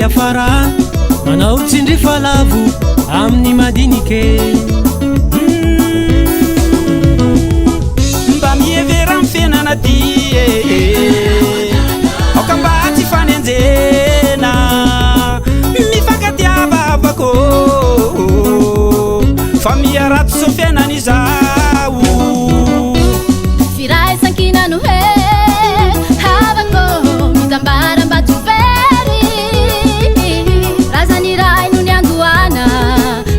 yafara manao tsindry falavo amin'ny madinike mba mievera amin'ny fiainana ty aoka mba tsy fanenjena mifankatiavavako fa miarato so fiainana izao firaisankinano he havako mitambara mba tovery razaniray no ny andoana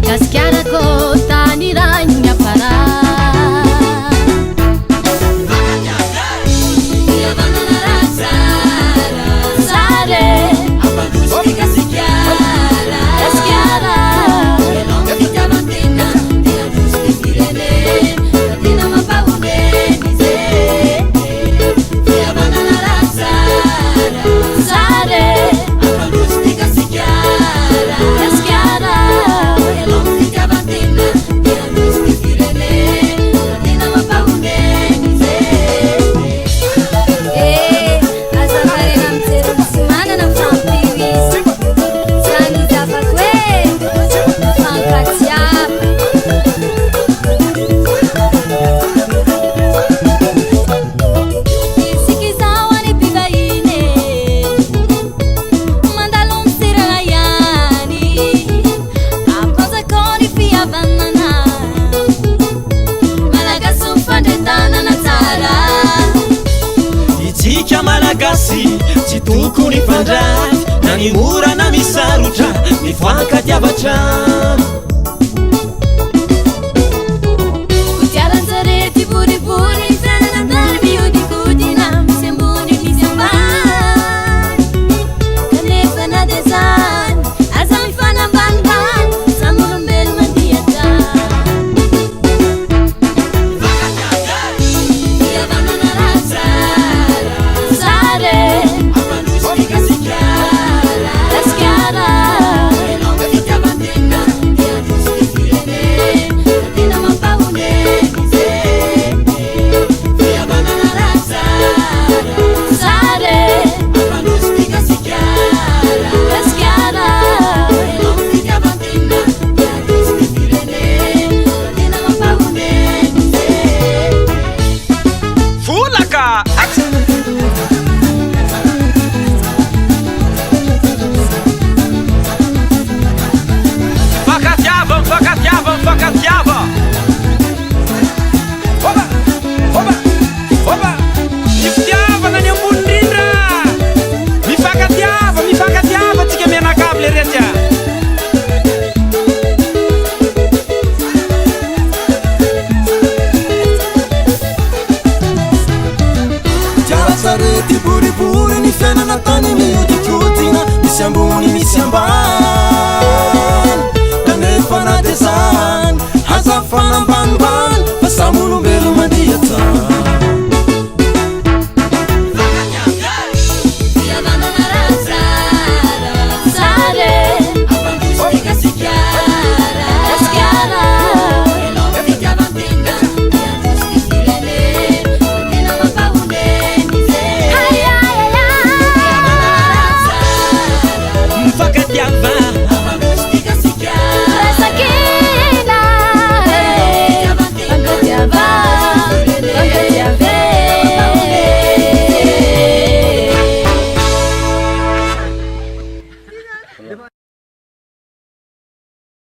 gasikiarako taniray no ny afara tsy tokony fandray na ny mora na misarotra mifankatiavatra kodiaranjarety boribory fiainanandary miodikodina misy ambony misy ambany kanefa na de zany aza mifanambanimbany samolombelo mandiatra sarety boribory ny fiainana tany miodikotina misy ambony misy ambany